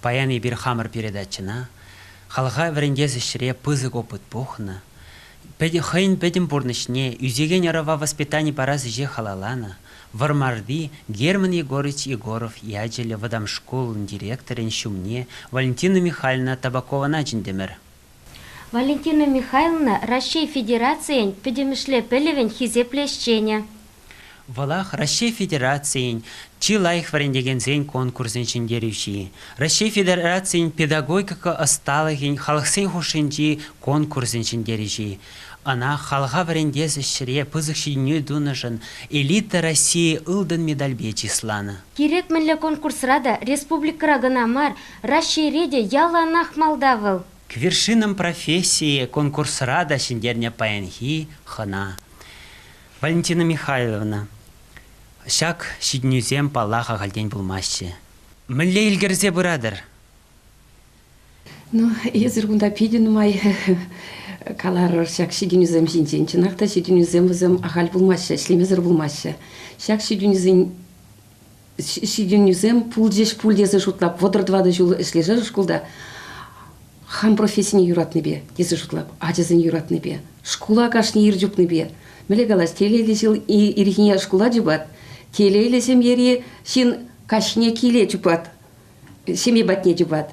Паян бир хамыр передачына, халға врендез ішіре пызык опыт пухна. Хайн педим бурнышне, үзеген ярова воспитание параз же халалана. Вармарди Герман Егорыч Егоров яджеле водам школын директорен шумне Валентина Михайловна Табакова начиндемер. Валентина Михайловна Россия Федерациян педемишле пелевен хизеплещене. Валах Россия Федерациян чилайх варендеген зен конкурсын чиндеревши. Россия Федерациян педагогика осталыгин халықсен хушинчи конкурсын чиндеревши. Она халға варендез ішіре пызық шидіне дунажын элита России ылдын медаль бечисланы. Керек мінлі конкурсрада республикара гынамар Россия реде яланах Молдавыл. К вершинам профессии конкурсрада шиндерне паянхи хана. Валентина Михайловна, шак шиднюзем палаха галден булмаще. Мілле илгерзе бұрадыр? Ну, езіргунда пиден май калар шак шиднюзем шинчен. Чынақта шиднюзем візем ағал булмаще, шлемезір булмаще. Шак шиднюзем пулдеш пулдезі жұтлап, водырдвады жыл ішлежер шкулда. Хам профессияне юратны бе, дезі жұтлап, ажызын юратны бе. Шкула кашны ерджупны бе. Міле галас, телейлі жыл иргіне шкула жубат. Телейлі сем ері шин кашне келе жубат. Семе батне жубат.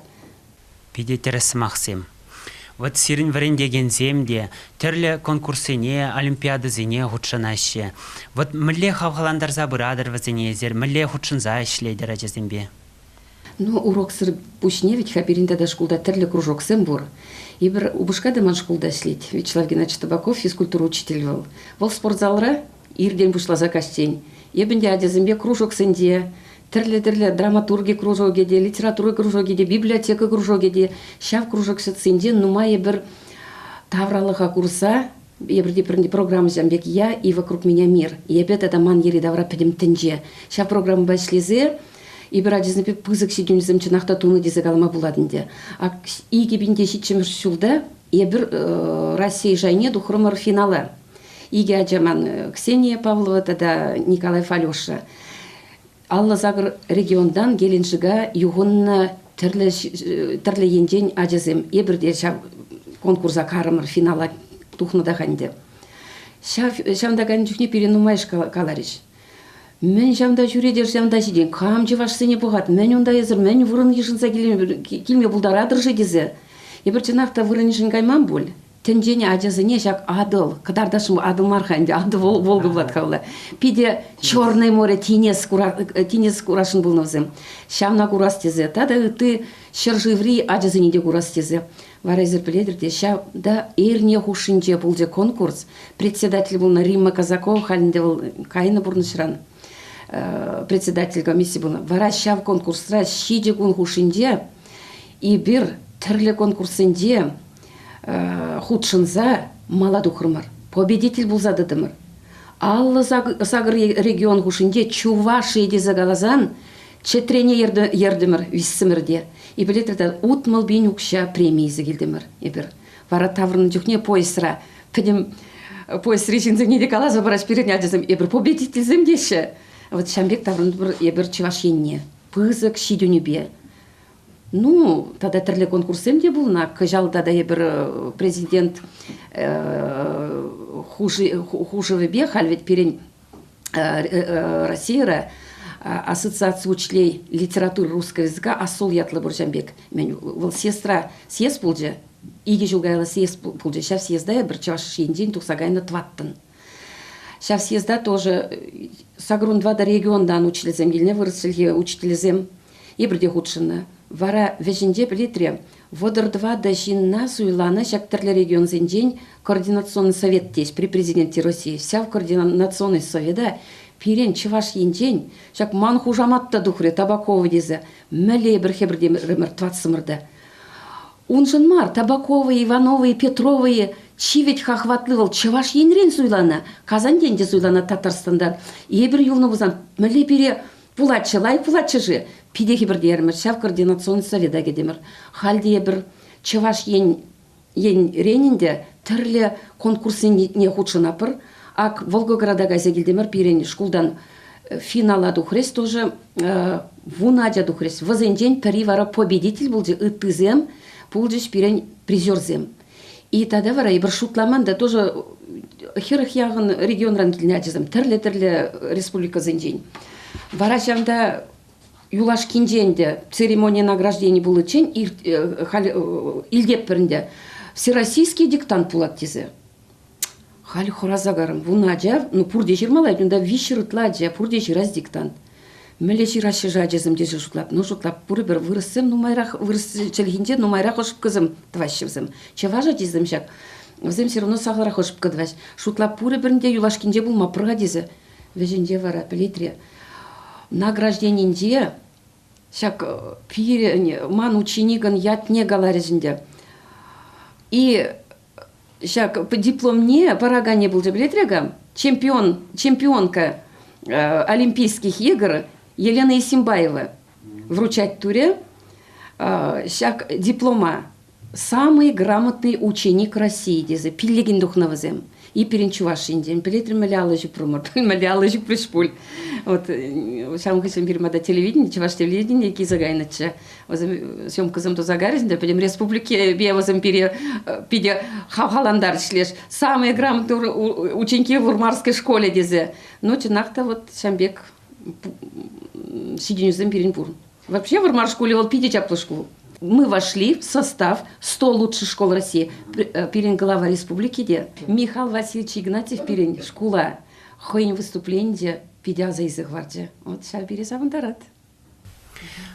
Пидетересі мақсым. Вот сирин варендеген земде, терлі конкурсыне, олимпиадызыне худшанаще. Вот міле хавғаландарза бұрадыр вазынезер, міле худшынза ішлейдер ажызымбе. Ну, урок сыр пушне, ведь хаберинда да шкулда терлі кружок сэм бур. Ибір убышка деман шкулда шлить. Вячеслав Геннадьевич Табаков физкультура учитель был. Вол спортзалра ирден бушла за кастень. Ебінде адезімбе кружок сэнде, терлі драматурги кружок еде, литература кружок еде, библиотека кружок еде. Шав кружок сэнде, нума ебір тавралыға курса, ебірде программа жамбек я и вокруг меня мир. Ебет это ман ери давра педем тенже. Шав программа башлезе, и брадизны пызык сидюнизм чынақта туны дезек алма буладынде. А и кебінде шитчемір шулда, ебір Россия жайне духрымыр финалы. Иге аджаман Ксения Павлова, тогда Николай Фалеша. Алла загыр региондан геленшіға юғынна түрлі енден аджазым. Ебірде конкурса карымыр финала тухнада ханде. Шамда ганын жүхне перенумайш калариш. Мен жамда жүредер жамда жиден, қам жеваш сене бұғат, мен онда езір, мен вұрын ешінса келме бұлдарадыр жедезі. Ебір чынақта вұрын ешін қайман бұл. Тенжене ажазыне жак адыл, кадардашым адыл марханде, адыл волгы бұлат қаула. Пиде Черное море тинес курашын бұлнавзым. Шамна курас тезе, тада ты шыржыври ажазыне де курас тезе. Варайзер біледірде, шавда ерне хушынже бұлде конкурс. Председатель бұл на Римма Казакова, халінде бұл кайны бұрнышыран. Председатель комиссии был. Вара шав конкурсра шиде кун хушинде и бир терле конкурсенде худшинза маладу хрмар. Победитель был зададымыр. Аллы сагыр регион хушинде Чувашия де загалазан четрене ердымыр виссымырде. И билетерді утмал бейн укша премии загилдымыр. И бир вара таврын жүхне поясра. Педем пояс речинзіне де калаза бараш перед адезым. И бир победитель земдеші. Вот Шамбек таврын бір ебір чевашенне, пызык шидюнебе. Ну, тогда тірлі конкурсем де бұл, кажал тогда ебір президент хужеве бе, хальвет перен Россия, ассоциация учителей литературы русского языка, асол ятлы бір Шамбек. Мен был сестра съезд бұлже, иге жылгайла съезд бұлже, шав съезда ебір чевашенден тухсагайна тваттын. Сейчас съезда тоже сагрун два до региондан учителезем, гильне вырысле учителезем, и бірде худшына. Вара веженде білетре, водыр два до жинна суйлана шактерлі регион зендень координационный совет тесь при президенте России. Вся в координационный совета пирен чеваш ендень, шак ман хужаматта духре Табакова дезе, мәле бір хебірде мертватсымырды. Унжын мар, Табаковы, Ивановы, Петровы, чивет хахватлывал, чеваш енрен суйлана, Казан денде суйлана Татарстандан. Ебір юлны бұзан, мәле бере пулатчы, лай пулатчы жы. Пидехи бір дерімір, шав координационный совета кедемір. Халде ебір чеваш ен ренінде түрлі конкурсы не худшын апыр, ак Волгоградага зегілдемір пирен шкулдан финала духрес тоже вунадя духрес. Возендень перивара победитель был же ытызем, пулджиш пирень призерзем. И тогда вара и шутламан да тоже херах ягын регион ранкильнятизм, терле республика зендень. Вара жамда юлаш кинденде церемония награждения был чень илдеп перінде всероссийский диктант пулаттизе. Хали хоразагарым вунадя, ну пурде жирмалайды, да виширытладя, пурде жираз диктант. Мелеши рашыжа жезім деже жутлап, ну жутлап пуры бір вырысым, ну майрақ вырыс челгенде, ну майрақ ошып кызым тващевзым. Чеважа дезім жак. Взем все равно сағарах ошып кыдваш. Шутлап пуры бірінде юлашкинде бұл мапырға дезе. Веженде вара пелитре. Награжденінде шак ман ученикын ятне галарезінде. И шак по дипломне парагане был же билетрегам чемпионка Олимпийских игр Елена Исимбаева вручать туре шак диплома самый грамотный ученик России дезе пиллеген духнавазем и перенчувашинден билетр малялыжи промор малялыжи пришпуль вот сам хотим перемада телевидение чуваш телевидение кизагайнача съемка зам то загаризде пойдем республике бевазам пиде хаваландар шлеш самые грамотные ученики в урмарской школе дезе ночь нахта вот шамбек сиденюзем перенпур вообще в урмар школе вот пиде чаплышку. Мы вошли в состав 100 лучших школ России. Перен глава республики, где Михаил Васильевич Игнатьев перен школа. Хоин выступление пидя за язык варде. Вот сейчас березавандарат.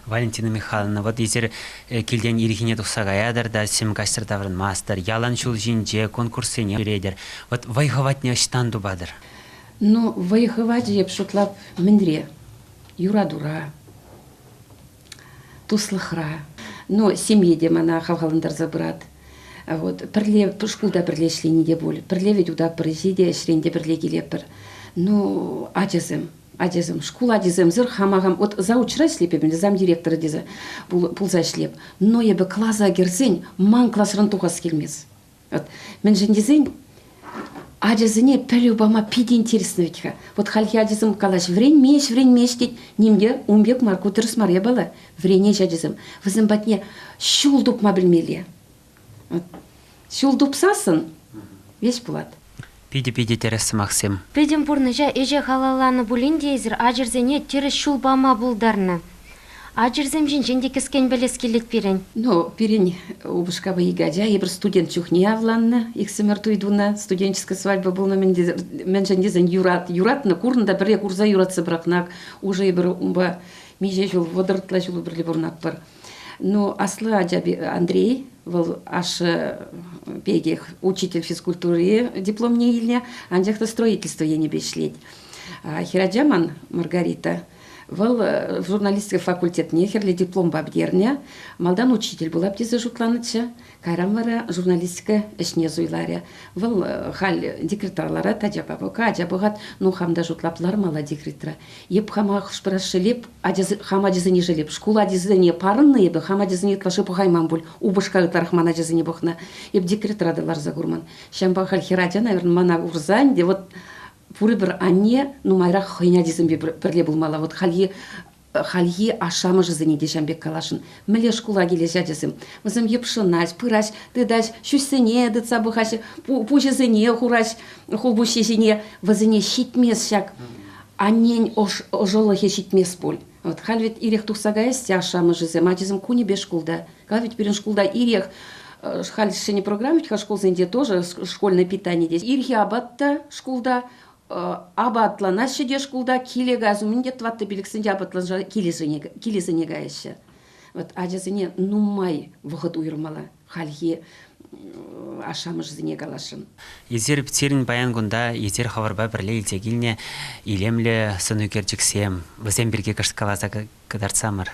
Валентина Михайловна, вот езер келден ирихине тухсагаядыр да семгастыр таврын мастер, яланчул жинже, конкурсыне юредер. Вот вайховать не аштанду бадыр. Ну, вайховать еп шутлап мендре, юра-дура, туслыхра. Но семье демана хавгаландар забрат. Вот перле шкулда перле шлениде боль. Перле ведь уда президия шренде перле гилепер. Ну адезем школа адезем зыр хамагам от заучра слепем зам директора дезе пулза шлеп. Но ебе класса герзень ман класс рантухас келмес. Вот мен жендезень адезене пелюбама пиди интересно ведь. Вот хальхи адезем калаш врень меш деть нимге умбек марку тырс марья была. Врене адезем. Вызем батне щулдуп мабельмеле. Щулдуп сасын весь пулат. Пиди терес Максим. Педем пурныжа эже халаланы булиндейзер ажырзене терес шулбама булдарны. Ажырзем жинженде кескен белес келет перен. Ну, перень убышка бы игадя, я бір студент чухне авланны, иксемер туйдуна, студенческая свадьба был на менжендезен юрат на курнда, біре курза юратсы бракнак, уже бір умба меже жол водыртла жолу бірлі бурнак бар. Ну, аслы аджаби Андрей, был аш пегех учитель физкультуры, диплом не ильня, анжахта строительство я не бешлеть. Хираджаман Маргарита, был в журналистский факультет нехерли диплом бабдерня, малдан учитель была птиза жутланыча, кайрамара журналистика эшне зуйларя. Был халь декретарлара таджаба бока, аджабогат, ну хамда жутлаплар мала декретра. Еп хама шпрашелеп, хама дизани желеп, школа дизани парынны ебе, хама дизани тлаши пухайман буль, убышка тарахмана дизани бохна, еп декретра далар загурман. Шамба халь хирадя, наверное, мана урзань, де вот пуры бір анне, ну майрақ хойня десім бірле болмала. Вот хальи ашамы жызыне дешамбек калашын. Міле шкула келе жадесім. Візім епшынась, пырась, дыдась, шүсіне, дыца бұхасы, пужызыне, хурась, хулбушесіне, візіне щитмес шак. Аннен ожолыхе щитмес боль. Вот халь ведь ирех тухсагайсти ашамы жызым, а десім куне бе шкулда. Кал ведь перен шкулда ирех, халь шене программе, школ зенде тоже школьное питание здесь. Ирхи абатта шкулда, абатла нашеде шкулда киле газуминде тватты билексинде абатланжа килезене гайшы. Вот ажазыне нумай выход уйрмала хальхи ашамыш зене галашын. Езер птерин баянгунда езер хаварба бірле илтегілне илемле сыну керчіксем. Візем бірге кашткаласа кадарцамыр.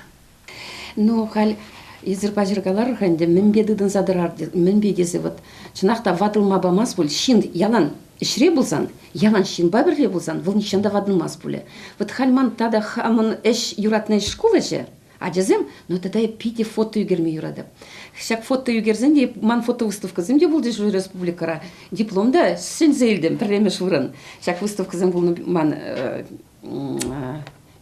Ну, халь езер бажыргалар ханде мен бедыдын задырар, мен бедесі вот чынақта ватылма бамас бұл шин ялан ишре булсан, ялан шин бабірле булсан, бұл нишанда ватылмас бұлі. Вот хальман тада хамын эш юратный школы же, Ажазем, но тогда я пиде фото югерме юрады. Шак фото югерзен де ман фото выставкасым де булды жу республикара. Дипломда сен зейлдем премеш вырын. Шак выставкасым был ман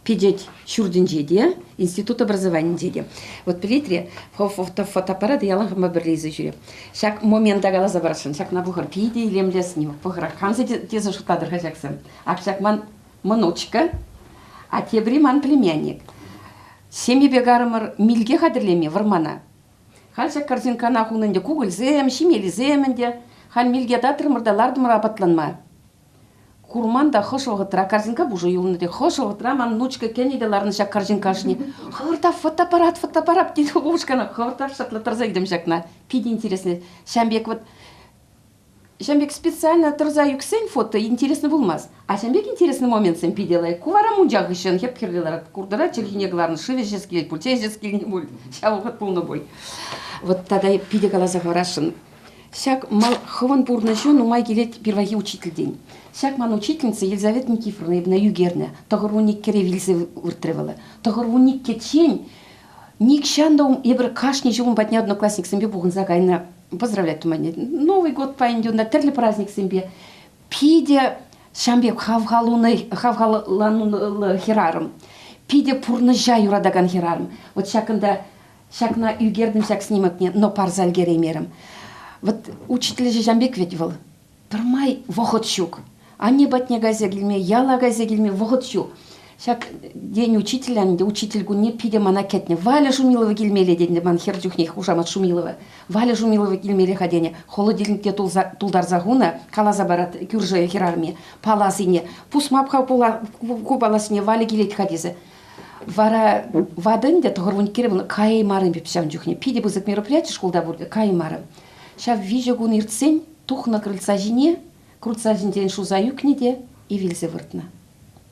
пидеть шурдин деде, институт образования деде. Вот пилитре фотоаппарат ялан хама берлейзе жюри. Шак момент дагала забарашын. Шак на бухар пиде илемде снимок. Бухар хамзе те шутадыр хачаксым. Ак шак ман маночка, а тебри ман племянник. Семье бегарымыр милге хадырлеме вармана. Хал шак корзинкана хунынде кугылзем, шимелиземінде, хал милге датырмырдалардымыр апатланма. Курман да хош вагытра корзинка бужу юлныде хош вагытра ман нучка кенеделарны шак корзинкашни. Хавырта фотоаппарат дейді бушкана хавырта шатлатырза идем шакна. Пиди интересный. Шамбек специально тұрза юксен фото интересно болмас. А Шамбек интересный момент сен пиделай. Кувара мунжақ үшін хеп кирдилар курдыра черхинегларны шивешес келет, пульчезес келет бул. Шавухат полный бой. Вот тогда пидегала заговорашын. Шак мал хован бурнашо, но май келет перваги учитель день. Шак ман учительница Елизавета Никифоровна на югерне. Тогору ник керевилзе выртревала. Тогору ник кетчень. Ник шандау ебр кашни живун батня одноклассник сембе бугын загайна. Поздравлять тумане. Новый год пойдет на терли праздник сембе. Пиде Шамбек хавгаланы херарым. Пиде пурныжа юрадаган херарым. Вот шакна югердым шак снимок не, но пар зальгеремерым. Вот учитель же Шамбек ведь был. Пермай вохотчук. А не батня газе гильме, яла газе гильме вохотчук. Шак день учителя, учитель гуне пиде мана кетне. Валя Шумилова гильмеле день ман хердюхних ушамат Шумилова. Валя Шумилова гильмеле ходене. Холодильнике тулдар загуна, калаза барат кюрже херарме, палазине. Пусть мапха кубаласине валя гилет ходизе. Вара вадын де тогорвун киребун кай марым пипсам дюхне. Пиде бузык мероприятие школда будет кай марым. Шав вижу гун ирцень, тух на крыльца жине, крутца жинден шу заюкнеде и вильзе выртна.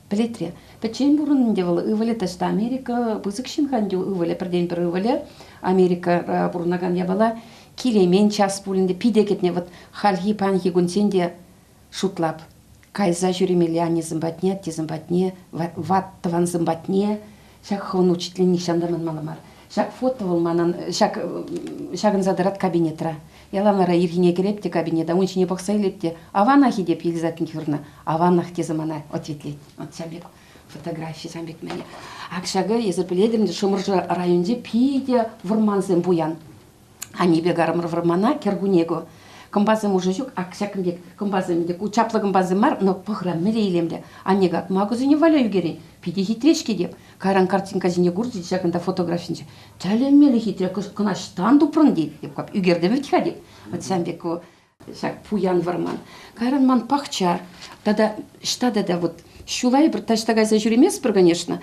Плетре. Печень бурун девала ывале ташта Америка, бузыкшин хандю ывале, пердень пер ывале, Америка бурунаган ябала, килемен час пулинде, пиде кетне, вот хальги панхи гунсенде шутлап. Кайза жюремеле ани зымбатне, ти зымбатне, ваттыван зымбатне, шак хон учительник шандаман маламар. Шак фотовал манан, шагын задырат кабинетра. Яламара иргине керепте кабинета, он не бахсайлепте. Аванахи деп Елизавета Никифоровна, аванах те замана ответлет. Вот Шамбек фотографии Шамбек мене. Акшага езерпеледем шумыржа районде пиде варманзем буян. Они бегарым вармана кергунего. Комбазым уже жук, акшакымбек комбазым де кучаплы комбазым мар, но похрам мерейлемде. Они гак магазине валя югери. Пиде хитречки деп. Каран картинка зине гурди шакында фотографинче. Тәлеммеле хитре кына штанду прынди деп кап югерде витха деп. Вот Шамбек шак пуян варман. Каран ман пахча. Тада штада да вот шулай бір таштагай за жүремес бір, конечно.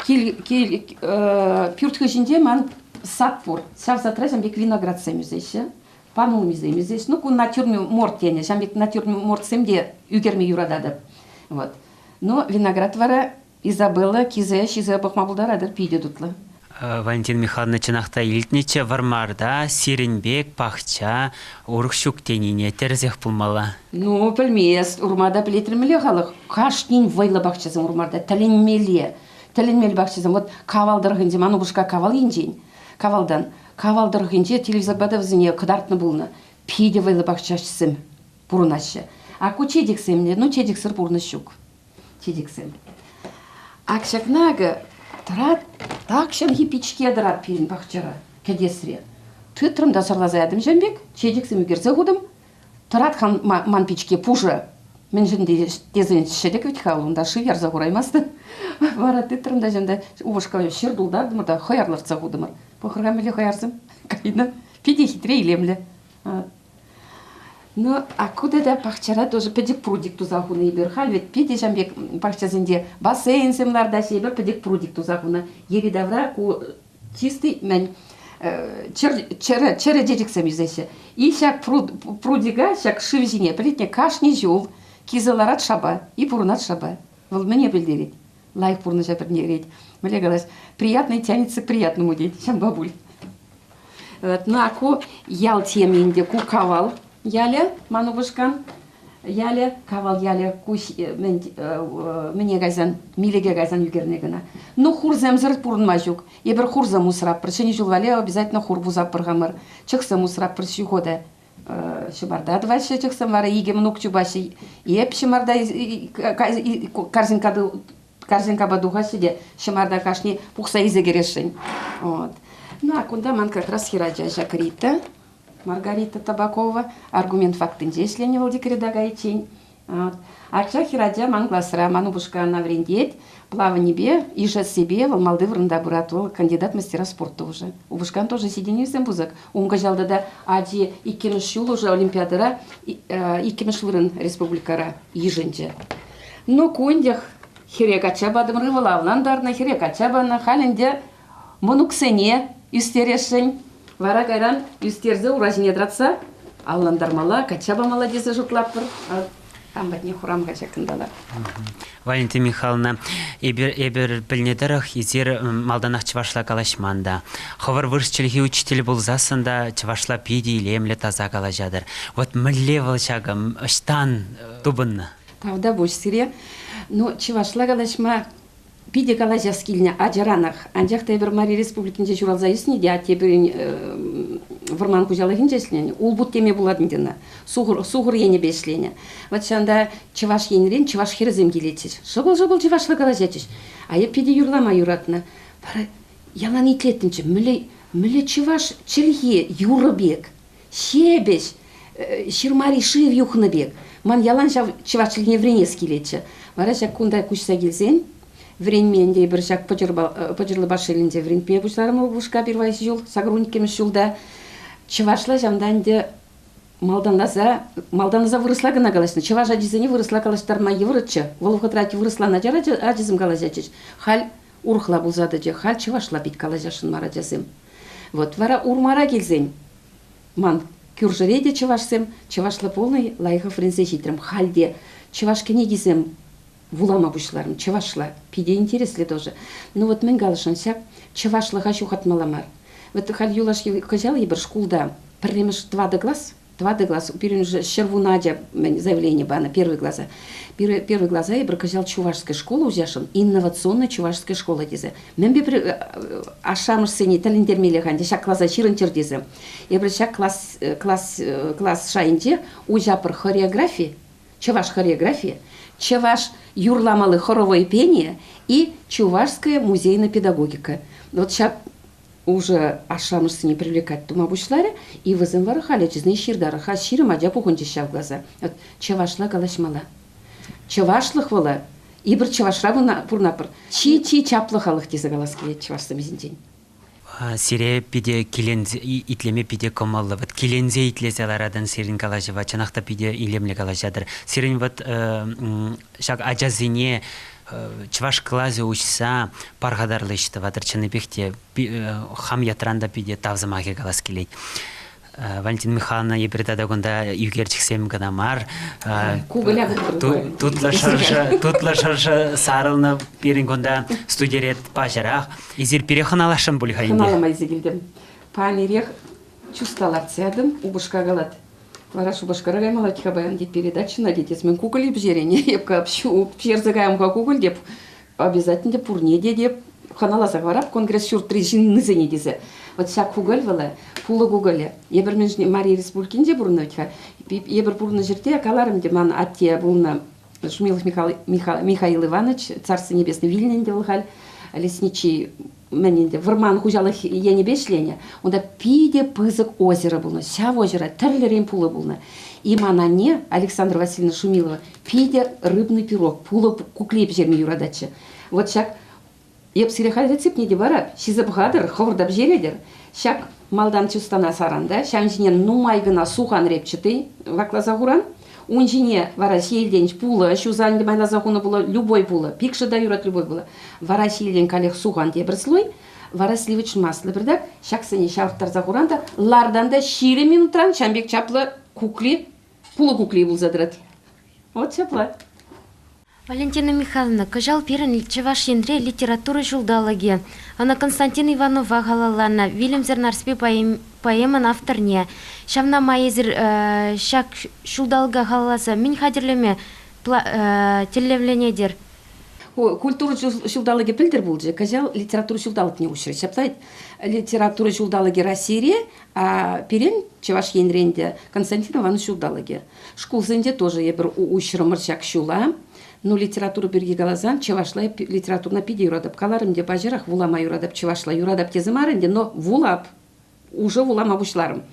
Пюртхы жинде ман сад пор. Сав затра Шамбек виноград сэмюзейші. Панул мизеймізейші. Ну, ку натюрморт тене. Шамбек натюрморт сэмде югерме юрадады. Вот. Но виноград вара Изабелла кизе шизе бахмабулдарадыр пиде дутлы. Валентина Михайловна чынақта илтнече вармарда, Сиренбек, пахча, урықшук тенине терзех пулмала. Ну, білмес, урмада білетірмеле халық. Қашнин вайлы бақчазым урмарда, тәленмеле бақчазым. Вот кавалдырғынде, ману бұшқа кавал енжен. Кавалдан. Кавалдырғынде телевизор бадавызыне кыдартны бұлны. Пиде вайлы бақчашысым, бұрынашы. Аку чедексемне, ну чедексір бұрнышук. Чедексем. Акшакнага Тарат, так шанхи пичке дарат пирин бахчара, кедесре. Тытрым да сарлазаядым Шамбек, чедексем үгерзе худым. Тарат хан ман пичке пужа. Мен жинде дезен шедек ведь халунда шивер загураймасты. Вара тытрым да жинде увышка шердулдардым да хаярларца худым. Похрагамеле хаярзым. Кайна, пиде хитре илемле. Ну, а куда да пахчара тоже педик прудик тузахуна ибер хал ведь пиде Шамбек пахчасынде бассейн семларда себер педик прудик тузахуна ери давра ку чистый мен чере дедиксем юзеше и шак прудига шак шивзине плетне кашни жол кизаларат шаба и пурнат шаба вол мне билдерит лайк пурна жабер нерит мне говорят приятный тянется к приятному день Шамбабуль. Вот ну аку ял теменде ку кавал Яля, ману бушкан, яле, кавал яле, куш мне газан, милеге газан югернегана. Ну хурзам зырт пурнмажук. Ебер хурзам усрап, причини жулвале обязательно хурбузап пыргамыр. Чыксам усрап причихода. Шымарда дваше чыксам вара иге мнук чубаши. Еп шымарда корзинка бадуха сиде. Шымарда кашни пухса изегерешень. Вот. Ну а куда ман как раз хираджа жакрита. Маргарита Табакова, аргумент фактын если не волди кредагайтень. Акча хираджа ман гласра, ману бушка на врендеть, плавание бе, иже себе, в Малдыврында буратул, кандидат мастера спорта уже. У бушкан тоже сиденью зембузак. Умга жалда да ади иккемешул уже олимпиадара, иккемешвырын республикара еженже. Но кондях хирекача бадым рывалавландарна, хирекача бана халинде монуксене истерешень. Вара кайран юстерзе уражине дратса, алландармала, качаба молодеса жуклаппыр. Амбатне хурам качакындала. Валентина Михайловна, эбер білнедіріх езер малданақ чывашла калашманда. Ховар выршчылығы учитель болзасында чывашла пиди илемлі таза калажадыр. Вот мүлле валшағым ыштан тубынны. Тавда бош сире, но чывашла калашма пиде калажас килне аджаранах. Анжақта эбер Мария Республикинже журалза юсне, де атебірін варман кужалығын жеслене, ул бут теме буладын дена, суғыр ене бешлене. Вот шанда чываш енерен, чываш херезем келетсіз. Жыбыл чывашла калажатыш. А я пиде юрлама юратна. Бара, ялан итлеттімчі, мүлі чываш чілге юрыбек, шебеш, ширмари шив юхны бек. Ман ялан чываш чілге вренес келетші. Бара жак кундай кушса келзен, временде бір жак пыжырлы башелінде временде бұшларым ұлғышқа бір вайсы жол, сағыруникеміз жолда. Чывашла жамданде малданлаза вырысла гына галашны. Чываш адизіне вырысла галаштарма еврытчы. Волуға трати вырысла наджар адизім галажачыш. Хал урхла бұлзады же, хал чывашла бит галажашын марадязым. Вот, вара урмара келзен. Ман кюржыреде чывашсым, чывашла полный лайға френзе житрым. Халде чывашке не дезім вулама бұшларым, чывашла. Пиде интересли тоже. Ну вот мен галашынсак, чывашла хащу хатмаламар. Вот хал юлаш кажал ебір шкулда, пірремеш 2 глаз, первый же Щерву Надя заявление бана, первый глаза ебір кажал чувашская школа узяшын, инновационная чувашская школа дезе. Мен бе ашамыш сене талендермеле ханде, шак класса чирынчыр дезе. Ебір шак класс шайынде узяпыр хореография, чуваш хореография, чуваш юрламалы хоровое пение и чувашская музейная педагогика. Вот шак уже ашамышсы не привлекать тума бушларе, и вызым вара халячизный ширдары, ха ширым адя пухонче в глаза. Вот чавашла галашмала. Чавашлых вала, и бір чавашра пурнапыр. Чи чаплыхалық тезі галаскелет чавашса мезінден. Сире пиде килензе итлеме пиде комаллы. Вот килензе итлезеларадан сирин калажыва, чанақта пиде илемле калажадыр. Сирин вот шак аджазине чываш клазе учса паргадарлы иштеватыр чыныбекте хам ятранда пиде тавзымаге галас келейт. Валентина Михайловна ебірдада гонда югерчиксем гадамар. Тутла шарша сарылны перин гонда студерет пажарах. Изир перехан алашым бұлі хайынде. Ханалама изегілдім. Панерех чувсталар цядым, убышка галат. Вараш убышкара гаймала тихабаян дед передачи на детец. Мен куколь бжерене, епка общу, пшерзагаем ка куколь деп. Обязательно пурне деп. Ханала заговарап, конгресс шур 3 жин нызыне дезе. Вот вся куголь вала, пулы куголе. Ебір мен Мария Республикинде бурны өтха. Ебір бурны жерде, акаларым де ман атте булна Шумилов Михаил Иванович, Царство Небесное, Вильненде вылхаль, лесничий мененде, варман хужалых я небешлене, онда пиде пызык озера булна, ся озера, терлерем пулы булна. И манане Александра Васильевна Шумилова, пиде рыбный пирог, пулы куклеп жерме юрадачы. Вот шак еп сирехаль рецепт не дебара, шизабхадыр, ховырдап жередер. Шак малдан чустана саранда, шамжине нумайгына сухан репчатый, вакла загуран, унжине вара сиелденч пулы, шузанды майла загуна было любой пулы, пикши да юрат любой было. Вара сиелден калех сухан дебір слой, вара сливочный масло бірдак, шак сыне шалықтар загуранда, ларданда 4 минутран шамбек чаплы кукли, пулы кукли был задрат. Вот чапла. Валентина Михайловна, кажал пирен чеваш ендре литература журналыги. Ана Константин Иванова галалана, Вильям Зернарспи поэман авторне. Шамна майезер шак шулдалга галаласа, min хадерлеме телевленедер. Культура журналыги пилдер булджи, кажал литература журналык не ушрет. Шаплайт литература журналыги России, а пирен чеваш енренде Константин Иванов журналыги. Шкулзенде тоже я бір ушры мырчак шула. Ну, литература берги галазан, чевашла литературна пиде юрадап. Каларым де бажирах вулама юрадап, чевашла юрадап тезымарынде, но вулап, уже вулам абушларым.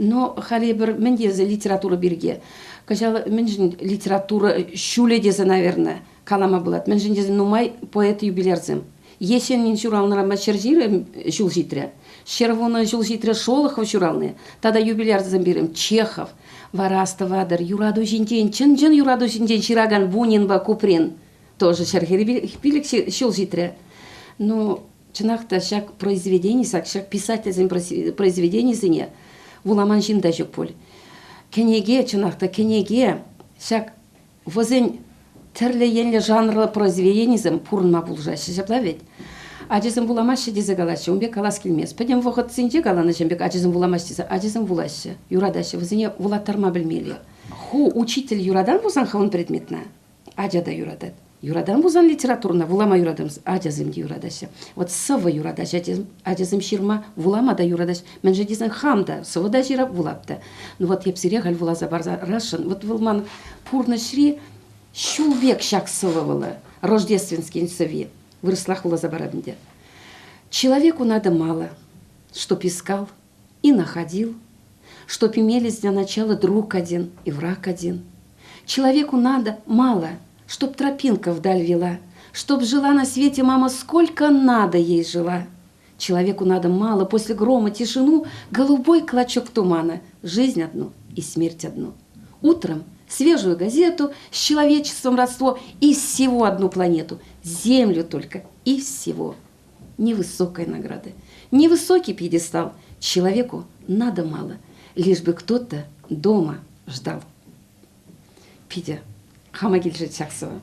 Но хали бір мендезе литература берге. Кажал, менжин литература шуледезе, наверное, калама булат. Менжин дезе нумай поэт юбилярзым. Есенин журалнарама шержиры жул житре. Шервона жул житре Шолохов журалны. Тада юбилярзым берем Чехов. Вараста вадар, юраду жинден, чын юраду жинден, шираган Бунинба Куприн. Тоже шархери билик шул житре. Но чынақта шак произведений, шак писательзен произведений зіне, вуламан жинда жүк пол. Кенеге, чынақта, кенеге, шак возен тірлі енлі жанрлы произведенизм пурнма булжашы, жапла ведь. Аджизм буламашы дезе галашы, он бек калас келмес. Пәдем вғыт сенде галаны жембек аджизм буламашы дезе, аджизм булашы, юрадашы, возене вулаттарма білмелі. Ху учитель юрадан бузан хавын предметна, аджада юрадат. Юрадан бузан литературна, вулама юрадамыз, аджазымде юрадашы. Вот сывы юрадашы, аджазым ширма, вулама да юрадаш. Мен же дезен хамда, сывы да жира вулапта. Ну вот епсире галь вулаза барза рашын. Вот вулман пурна шри, щул век шак сывывала, рождественский сыви. Выросла вулаза барабнде. Человеку надо мало, чтоб искал и находил, чтоб имелись для начала друг один и враг один. Человеку надо мало, чтоб тропинка вдаль вела, чтоб жила на свете мама сколько надо ей жила. Человеку надо мало, после грома тишину, голубой клочок тумана, жизнь одну и смерть одну. Утром свежую газету, с человечеством родство и всего одну планету, землю только и всего. Невысокой награды, невысокий пьедестал. Человеку надо мало, лишь бы кто-то дома ждал. Пидя, хамагильжи Чаксова.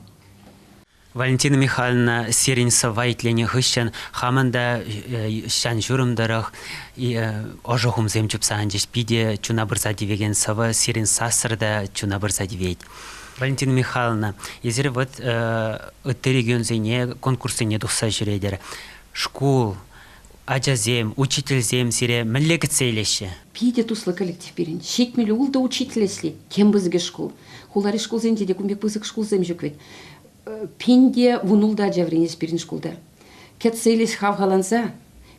Валентина Михайловна сирин савайтлене хыщан хаманда шан журымдарах и ожохум земчуп санжиш пиде чуна бырса дивеген сава сирин сасырда чуна бырса дивейт. Валентина Михайловна, езер вот регион зене конкурсыне тухса жүредер. Школ, аджазем, учительзем сире міллегіт сейлеші. Пиде туслы коллектив берін. Шетмелі улда учителесли, кем бізге школ. Хулари школ зенде де кумбек бізік школ зем жүквет. Пенде вунулда аджавренес берін школда. Кет сейлес хавгаланса,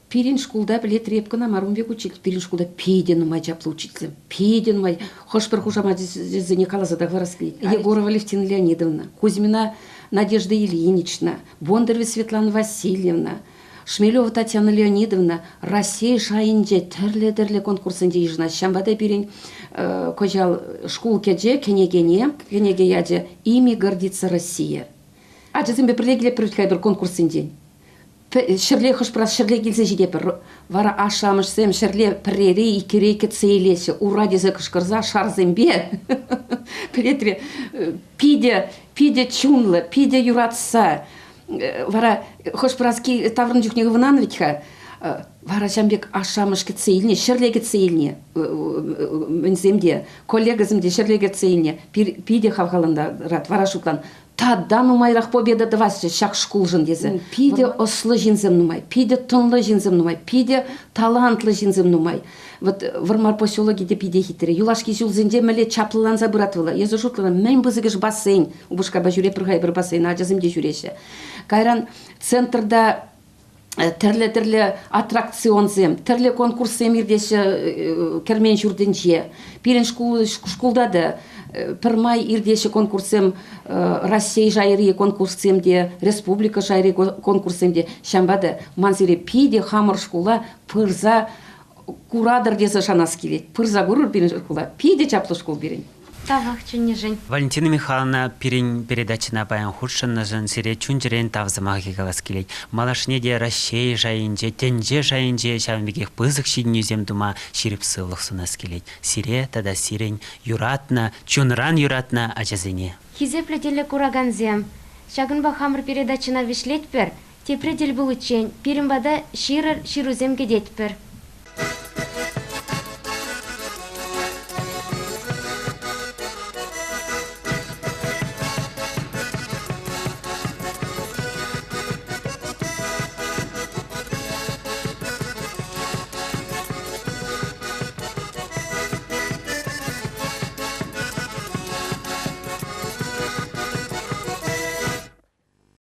перин школда білет репкана марумбек учитель. Перин школда пейде нумай жаплы учителем. Пейде нумай. Хош бір хужама зене калаза дағварасли. Егорова Левтина Леонидовна, Кузьмина Надежда Ильинична, Бондарева Светлана Васильевна, Шмелева Татьяна Леонидовна, Россия шайынже тірлі конкурсынде ежіна. Шамбада берін кожал школ кеже, кенеге яже, ими гордится Россия. Аджазым бе прилегіле прилегіле бір конкурсынде. Шырле хышпырас шырле келсе жеде бір. Вара ашамышсем шырле пререй икерейке цейлесі. Ура дезе кышкырза шарзымбе. Пілетре пиде чунлы, пиде юратса. Вара хошпыраски таврын жүкнегі вынановичха, вара жамбек ашамышке цейліне, шырлеге цейліне, мінземде, коллегазымде шырлеге цейліне, пиде хавғалында рад, вара шуклан. Таддан умайрақ победа давасы шақ шкулжын дезі. Пиде ослы жинзем нумай, пиде тонлы жинзем нумай, пиде талантлы жинзем нумай. Вот вармар поселоги де пиде хитере. Юлашки жулзенде мэле чаплылан забыратвала. Езі жутлана, мен бізігіш бассейн. Убышка ба жүре пырғай бір бассейн, аджазымде жүреше. Кайран центрда тірлі аттракционзем, тірлі конкурсем ирдеші кермен жүрденже. Пирен шкулдады. Пырмай ирдеші конкурсем Россия жайры конкурсемде, Республика жайры конкурсемде. Шамбады манзире пиде хамыр шкула пырза курадыр десе шанас келет. Пырза көрір пирен шкула. Пиде чаплы шкул берен. Тавах чүнежен. Валентина Михайловна пирин передачына баян худшынна жын сире чүнжерен тавзымағы кегалас келет. Малашне де Россия жайынже, тенже жайынже шамбегех пызық шиднюзем дума ширип сылық сунас келет. Сире тада сирен юратна, чунран юратна ачазыне. Хизепле теле кураганзем. Шагынба хамыр передачына вишлетпер, тепредель булычен, пирімбада ширыр ширузем гедетпер.